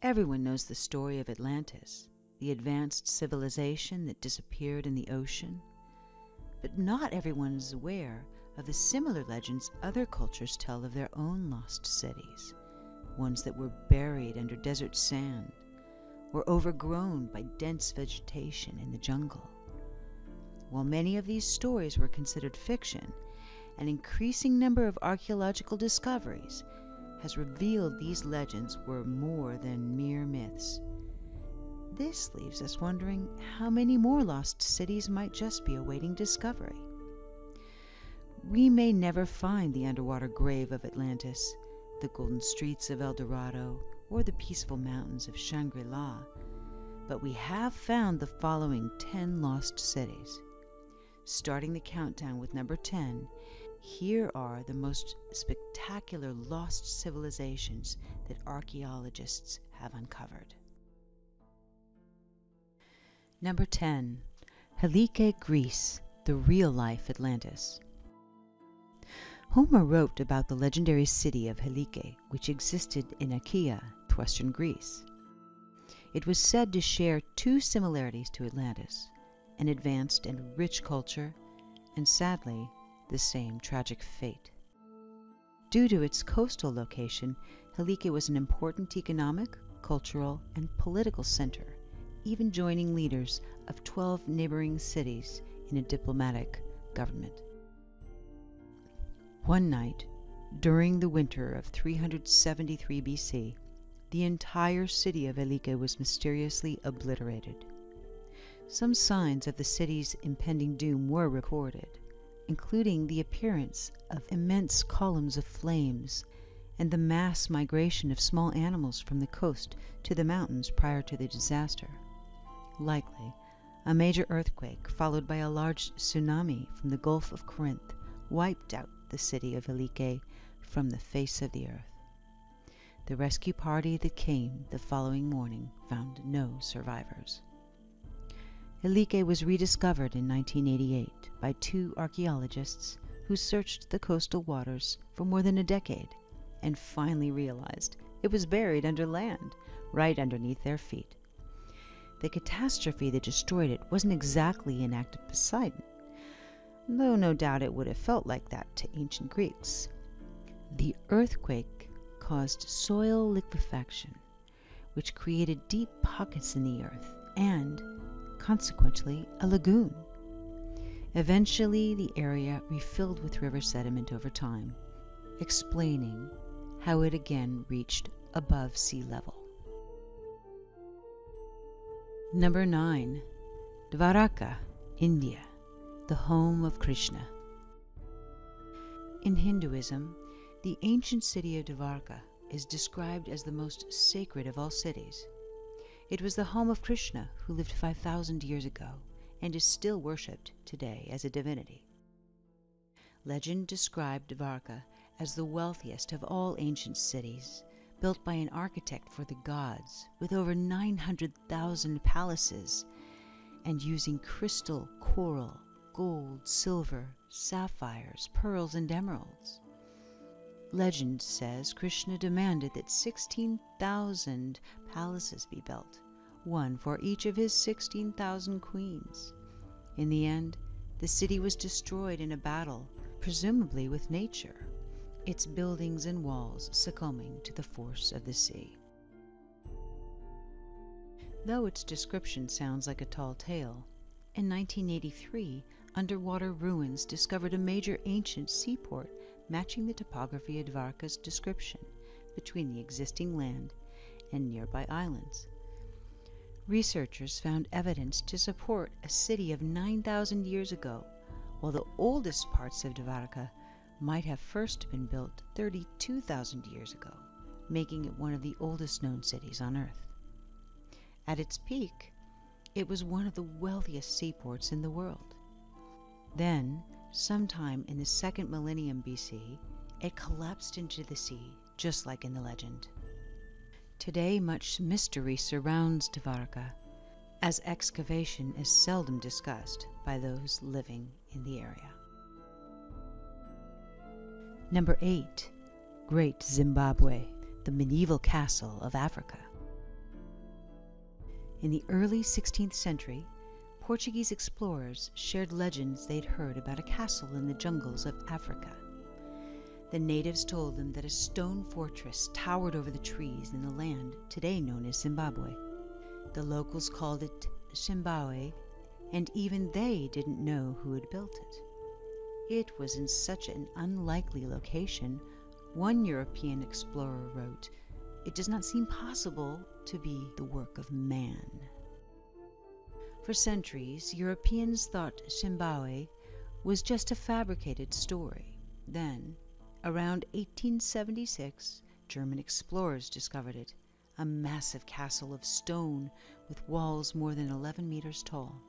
Everyone knows the story of Atlantis, the advanced civilization that disappeared in the ocean. But not everyone is aware of the similar legends other cultures tell of their own lost cities, ones that were buried under desert sand or overgrown by dense vegetation in the jungle. While many of these stories were considered fiction, an increasing number of archaeological discoveries has revealed these legends were more than mere myths. This leaves us wondering how many more lost cities might just be awaiting discovery. We may never find the underwater grave of Atlantis, the golden streets of El Dorado, or the peaceful mountains of Shangri-La, but we have found the following 10 lost cities. Starting the countdown with number 10, here are the most spectacular lost civilizations that archaeologists have uncovered. Number 10. Helike, Greece, the real-life Atlantis. Homer wrote about the legendary city of Helike, which existed in Achaea, western Greece. It was said to share 2 similarities to Atlantis: an advanced and rich culture, and sadly, the same tragic fate. Due to its coastal location, Helike was an important economic, cultural, and political center, even joining leaders of 12 neighboring cities in a diplomatic government. One night, during the winter of 373 BC, the entire city of Helike was mysteriously obliterated. Some signs of the city's impending doom were recorded, including the appearance of immense columns of flames and the mass migration of small animals from the coast to the mountains prior to the disaster. Likely, a major earthquake followed by a large tsunami from the Gulf of Corinth wiped out the city of Helike from the face of the earth. The rescue party that came the following morning found no survivors. Helike was rediscovered in 1988 by 2 archaeologists who searched the coastal waters for more than a decade and finally realized it was buried under land, right underneath their feet. The catastrophe that destroyed it wasn't exactly an act of Poseidon, though no doubt it would have felt like that to ancient Greeks. The earthquake caused soil liquefaction, which created deep pockets in the earth and, consequently, a lagoon. Eventually, the area refilled with river sediment over time, explaining how it again reached above sea level. Number 9. Dwaraka, India, the home of Krishna. In Hinduism, the ancient city of Dwarka is described as the most sacred of all cities. It was the home of Krishna, who lived 5,000 years ago and is still worshipped today as a divinity. Legend described Dwarka as the wealthiest of all ancient cities, built by an architect for the gods, with over 900,000 palaces, and using crystal, coral, gold, silver, sapphires, pearls, and emeralds. Legend says Krishna demanded that 16,000 palaces be built, one for each of his 16,000 queens. In the end, the city was destroyed in a battle, presumably with nature, its buildings and walls succumbing to the force of the sea. Though its description sounds like a tall tale, in 1983, underwater ruins discovered a major ancient seaport matching the topography of Dwarka's description between the existing land and nearby islands. Researchers found evidence to support a city of 9,000 years ago, while the oldest parts of Dwarka might have first been built 32,000 years ago, making it one of the oldest known cities on Earth. At its peak, it was one of the wealthiest seaports in the world. Then, sometime in the 2nd millennium BC, it collapsed into the sea, just like in the legend. Today, much mystery surrounds Dwarka, as excavation is seldom discussed by those living in the area. Number 8. Great Zimbabwe, the medieval castle of Africa. In the early 16th century, Portuguese explorers shared legends they'd heard about a castle in the jungles of Africa. The natives told them that a stone fortress towered over the trees in the land today known as Zimbabwe. The locals called it Shimbawe, and even they didn't know who had built it. It was in such an unlikely location, one European explorer wrote, "It does not seem possible to be the work of man." For centuries, Europeans thought Shimbawe was just a fabricated story. Then, around 1876, German explorers discovered it, a massive castle of stone with walls more than 11 meters tall,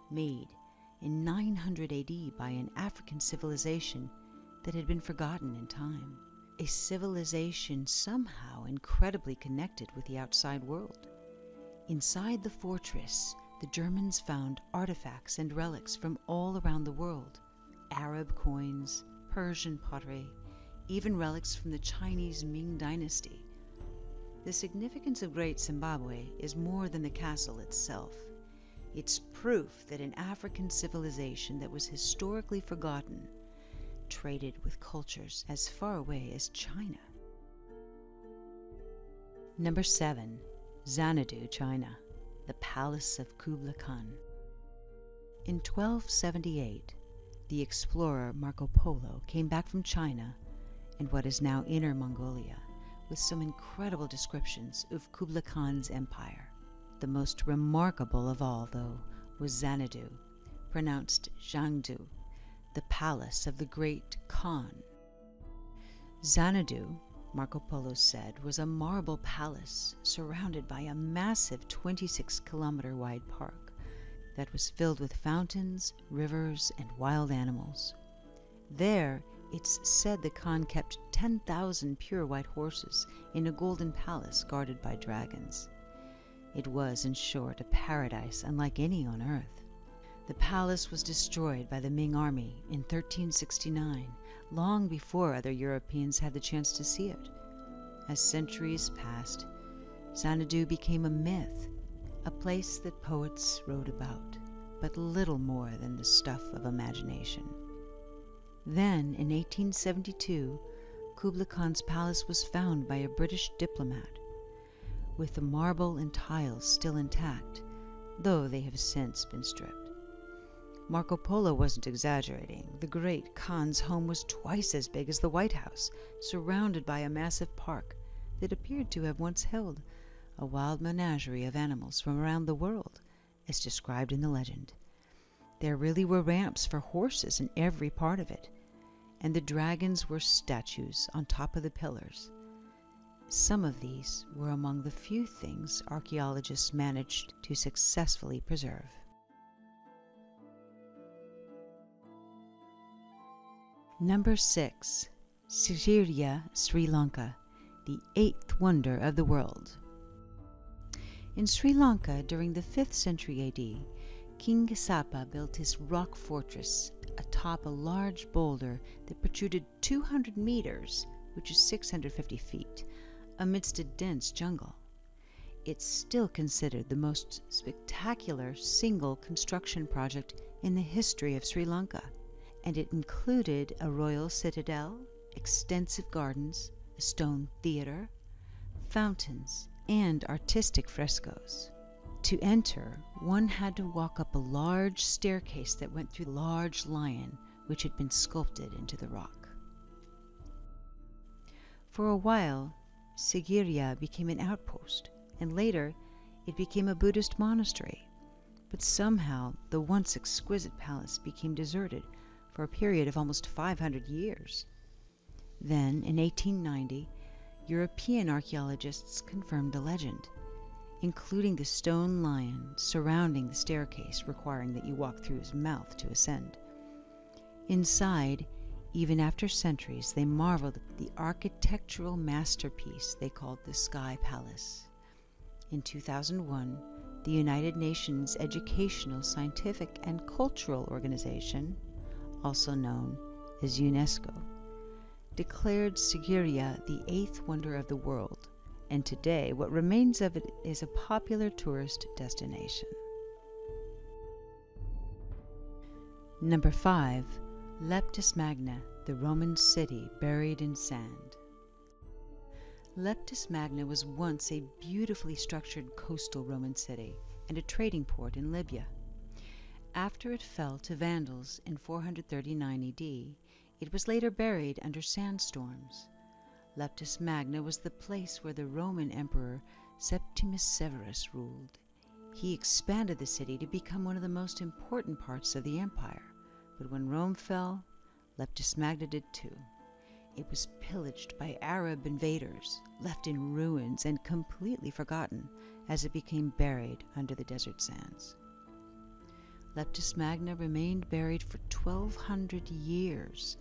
made in 900 AD by an African civilization that had been forgotten in time, a civilization somehow incredibly connected with the outside world. Inside the fortress, the Germans found artifacts and relics from all around the world, Arab coins, Persian pottery, even relics from the Chinese Ming Dynasty. The significance of Great Zimbabwe is more than the castle itself. It's proof that an African civilization that was historically forgotten traded with cultures as far away as China. Number 7. Xanadu, China, the Palace of Kublai Khan. In 1278, the explorer Marco Polo came back from China and what is now Inner Mongolia with some incredible descriptions of Kublai Khan's empire. The most remarkable of all, though, was Xanadu, pronounced Zhangdu, the palace of the great Khan. Xanadu, Marco Polo said, was a marble palace surrounded by a massive 26-kilometer wide park that was filled with fountains, rivers, and wild animals. There, it's said the Khan kept 10,000 pure white horses in a golden palace guarded by dragons. It was, in short, a paradise unlike any on earth. The palace was destroyed by the Ming army in 1369, long before other Europeans had the chance to see it. As centuries passed, Xanadu became a myth, a place that poets wrote about, but little more than the stuff of imagination. Then, in 1872, Kublai Khan's palace was found by a British diplomat, with the marble and tiles still intact, though they have since been stripped. Marco Polo wasn't exaggerating. The great Khan's home was twice as big as the White House, surrounded by a massive park that appeared to have once held a wild menagerie of animals from around the world, as described in the legend. There really were ramps for horses in every part of it, and the dragons were statues on top of the pillars. Some of these were among the few things archaeologists managed to successfully preserve. Number 6. Sigiriya, Sri Lanka, the 8th wonder of the world. In Sri Lanka, during the 5th century AD, King Kassapa built his rock fortress atop a large boulder that protruded 200 meters, which is 650 feet, amidst a dense jungle. It's still considered the most spectacular single construction project in the history of Sri Lanka, and it included a royal citadel, extensive gardens, a stone theater, fountains, and artistic frescoes. To enter, one had to walk up a large staircase that went through a large lion which had been sculpted into the rock. For a while, Sigiriya became an outpost, and later it became a Buddhist monastery. But somehow the once exquisite palace became deserted for a period of almost 500 years. Then, in 1890, European archaeologists confirmed the legend, including the stone lion surrounding the staircase requiring that you walk through his mouth to ascend. Inside, even after centuries, they marveled at the architectural masterpiece they called the Sky Palace. In 2001, the United Nations Educational, Scientific, and Cultural Organization, also known as UNESCO, declared Sigiriya the 8th wonder of the world and today what remains of it is a popular tourist destination. Number 5. Leptis Magna, the Roman city buried in sand. Leptis Magna was once a beautifully structured coastal Roman city and a trading port in Libya. After it fell to Vandals in 439 AD, it was later buried under sandstorms. Leptis Magna was the place where the Roman Emperor Septimus Severus ruled. He expanded the city to become one of the most important parts of the empire, but when Rome fell, Leptis Magna did too. It was pillaged by Arab invaders, left in ruins, and completely forgotten as it became buried under the desert sands. Leptis Magna remained buried for 1,200 years,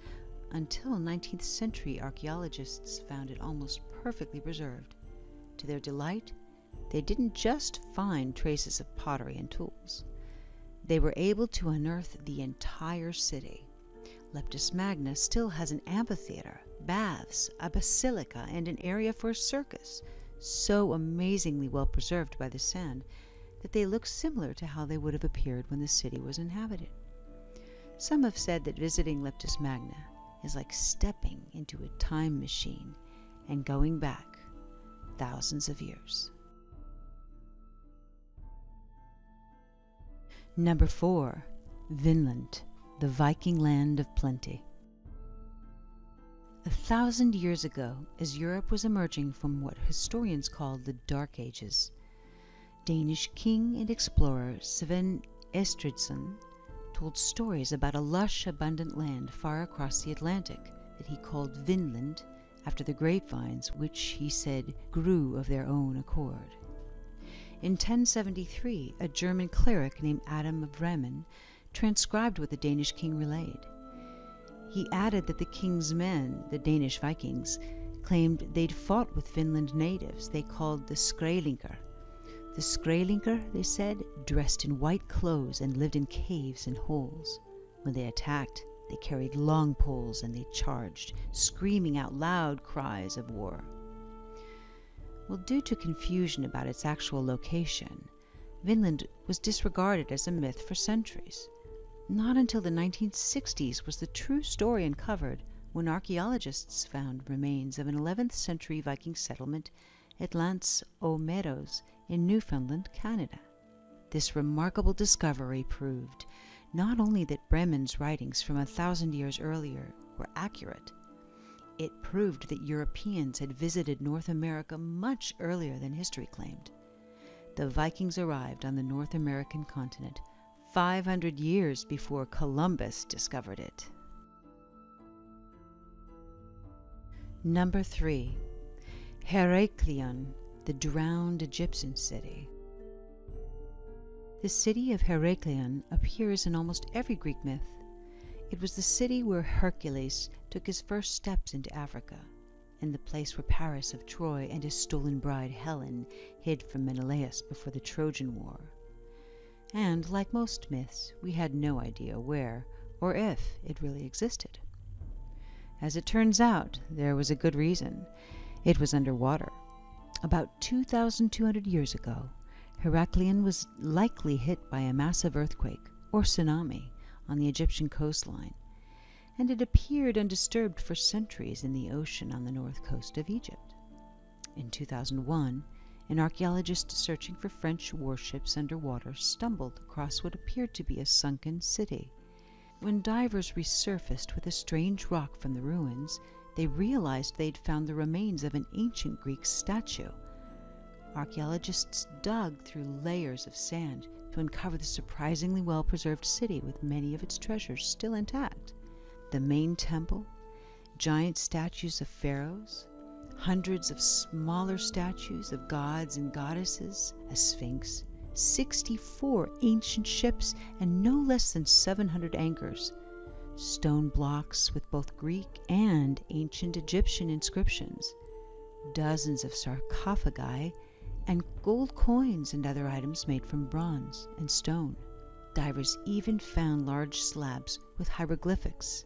until 19th century archaeologists found it almost perfectly preserved. To their delight, they didn't just find traces of pottery and tools. They were able to unearth the entire city. Leptis Magna still has an amphitheater, baths, a basilica, and an area for a circus, so amazingly well preserved by the sand that they look similar to how they would have appeared when the city was inhabited. Some have said that visiting Leptis Magna is like stepping into a time machine and going back thousands of years. Number 4. Vinland, the Viking land of plenty. 1,000 years ago, as Europe was emerging from what historians call the Dark Ages, Danish king and explorer Sven Estridsson told stories about a lush, abundant land far across the Atlantic that he called Vinland, after the grapevines which he said grew of their own accord. In 1073, a German cleric named Adam of Bremen transcribed what the Danish king relayed. He added that the king's men, the Danish Vikings, claimed they'd fought with Finland natives they called the Skrælingr. The Skrælingr, they said, dressed in white clothes and lived in caves and holes. When they attacked, they carried long poles and they charged, screaming out loud cries of war. Well, due to confusion about its actual location, Vinland was disregarded as a myth for centuries. Not until the 1960s was the true story uncovered when archaeologists found remains of an 11th century Viking settlement at L'Anse aux Meadows in Newfoundland, Canada. This remarkable discovery proved not only that Bremen's writings from 1,000 years earlier were accurate, it proved that Europeans had visited North America much earlier than history claimed. The Vikings arrived on the North American continent 500 years before Columbus discovered it. Number 3. Heraklion, the drowned Egyptian city. The city of Heraklion appears in almost every Greek myth. It was the city where Hercules took his first steps into Africa, and the place where Paris of Troy and his stolen bride Helen hid from Menelaus before the Trojan War. And, like most myths, we had no idea where or if it really existed. As it turns out, there was a good reason. It was underwater. About 2,200 years ago, Heraklion was likely hit by a massive earthquake, or tsunami, on the Egyptian coastline, and it appeared undisturbed for centuries in the ocean on the north coast of Egypt. In 2001, an archaeologist searching for French warships underwater stumbled across what appeared to be a sunken city. When divers resurfaced with a strange rock from the ruins, they realized they'd found the remains of an ancient Greek statue. Archaeologists dug through layers of sand to uncover the surprisingly well-preserved city with many of its treasures still intact. The main temple, giant statues of pharaohs, hundreds of smaller statues of gods and goddesses, a sphinx, 64 ancient ships, and no less than 700 anchors, stone blocks with both Greek and ancient Egyptian inscriptions, dozens of sarcophagi, and gold coins and other items made from bronze and stone. Divers even found large slabs with hieroglyphics,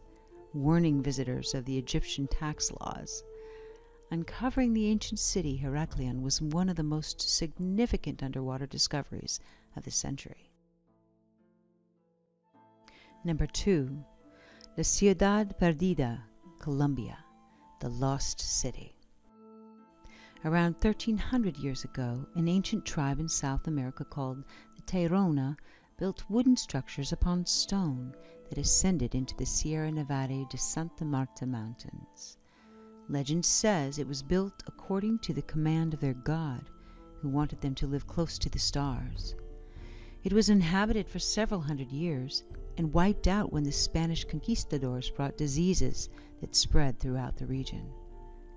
warning visitors of the Egyptian tax laws. Uncovering the ancient city Heraklion was one of the most significant underwater discoveries of the century. Number 2. La Ciudad Perdida, Colombia, the Lost City. Around 1300 years ago, an ancient tribe in South America called the Tairona built wooden structures upon stone that ascended into the Sierra Nevada de Santa Marta Mountains. Legend says it was built according to the command of their god, who wanted them to live close to the stars. It was inhabited for several hundred years and wiped out when the Spanish conquistadors brought diseases that spread throughout the region.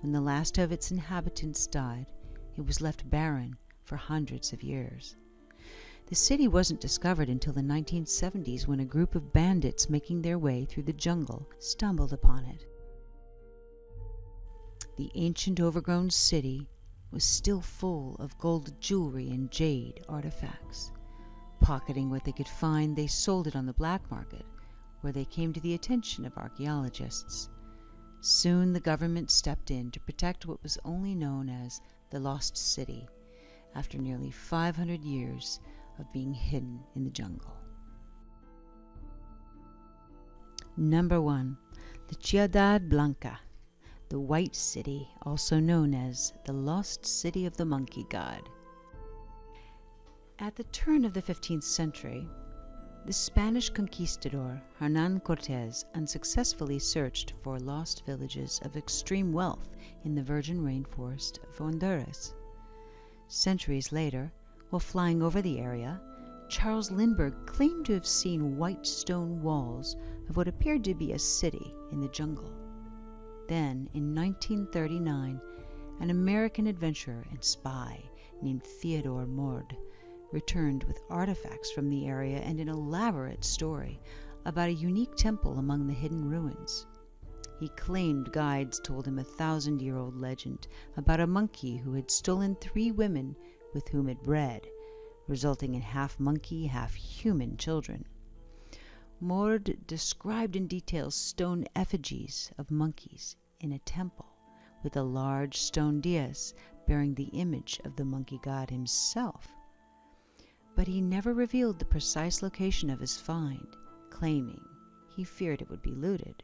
When the last of its inhabitants died, it was left barren for hundreds of years. The city wasn't discovered until the 1970s, when a group of bandits making their way through the jungle stumbled upon it. The ancient overgrown city was still full of gold jewelry and jade artifacts. Pocketing what they could find, they sold it on the black market, where they came to the attention of archaeologists. Soon the government stepped in to protect what was only known as the Lost City, after nearly 500 years of being hidden in the jungle. Number 1. The Ciudad Blanca, the White City, also known as the Lost City of the Monkey God. At the turn of the 15th century, the Spanish conquistador Hernán Cortés unsuccessfully searched for lost villages of extreme wealth in the virgin rainforest of Honduras. Centuries later, while flying over the area, Charles Lindbergh claimed to have seen white stone walls of what appeared to be a city in the jungle. Then, in 1939, an American adventurer and spy named Theodore Mord returned with artifacts from the area and an elaborate story about a unique temple among the hidden ruins. He claimed guides told him a 1,000-year-old legend about a monkey who had stolen 3 women with whom it bred, resulting in half-monkey, half-human children. Mord described in detail stone effigies of monkeys in a temple, with a large stone dais bearing the image of the monkey god himself. But he never revealed the precise location of his find, claiming he feared it would be looted.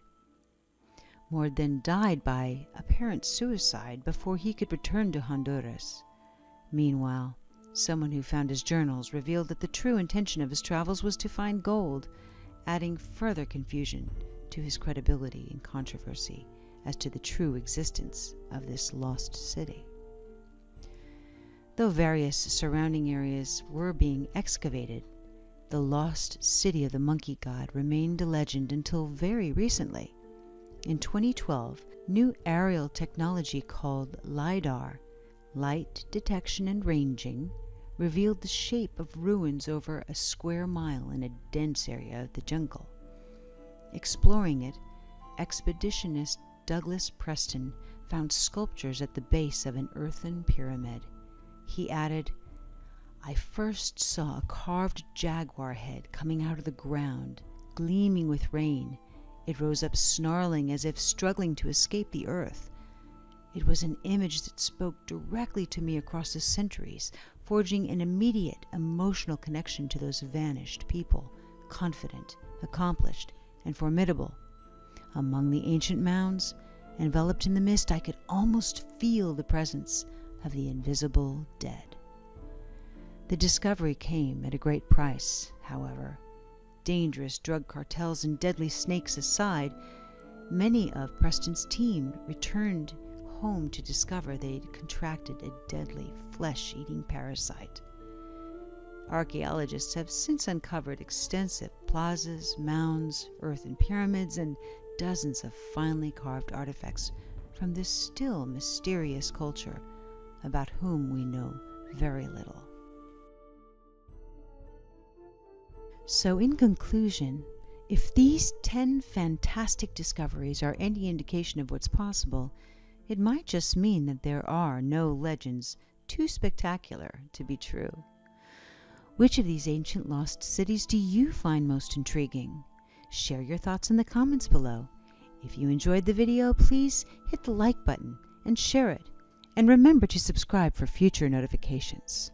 Mord then died by apparent suicide before he could return to Honduras. Meanwhile, someone who found his journals revealed that the true intention of his travels was to find gold, adding further confusion to his credibility and controversy as to the true existence of this lost city. Though various surrounding areas were being excavated, the lost city of the monkey god remained a legend until very recently. In 2012, new aerial technology called LiDAR, light detection and ranging, revealed the shape of ruins over a square mile in a dense area of the jungle. Exploring it, expeditionist Douglas Preston found sculptures at the base of an earthen pyramid. He added, "I first saw a carved jaguar head coming out of the ground, gleaming with rain. It rose up snarling as if struggling to escape the earth. It was an image that spoke directly to me across the centuries, forging an immediate emotional connection to those vanished people, confident, accomplished, and formidable. Among the ancient mounds, enveloped in the mist, I could almost feel the presence of the invisible dead." The discovery came at a great price, however. Dangerous drug cartels and deadly snakes aside, many of Preston's team returned home to discover they'd contracted a deadly flesh-eating parasite. Archaeologists have since uncovered extensive plazas, mounds, earthen pyramids, and dozens of finely carved artifacts from this still mysterious culture, about whom we know very little. So in conclusion, if these 10 fantastic discoveries are any indication of what's possible, it might just mean that there are no legends too spectacular to be true. Which of these ancient lost cities do you find most intriguing? Share your thoughts in the comments below. If you enjoyed the video, please hit the like button and share it. And remember to subscribe for future notifications.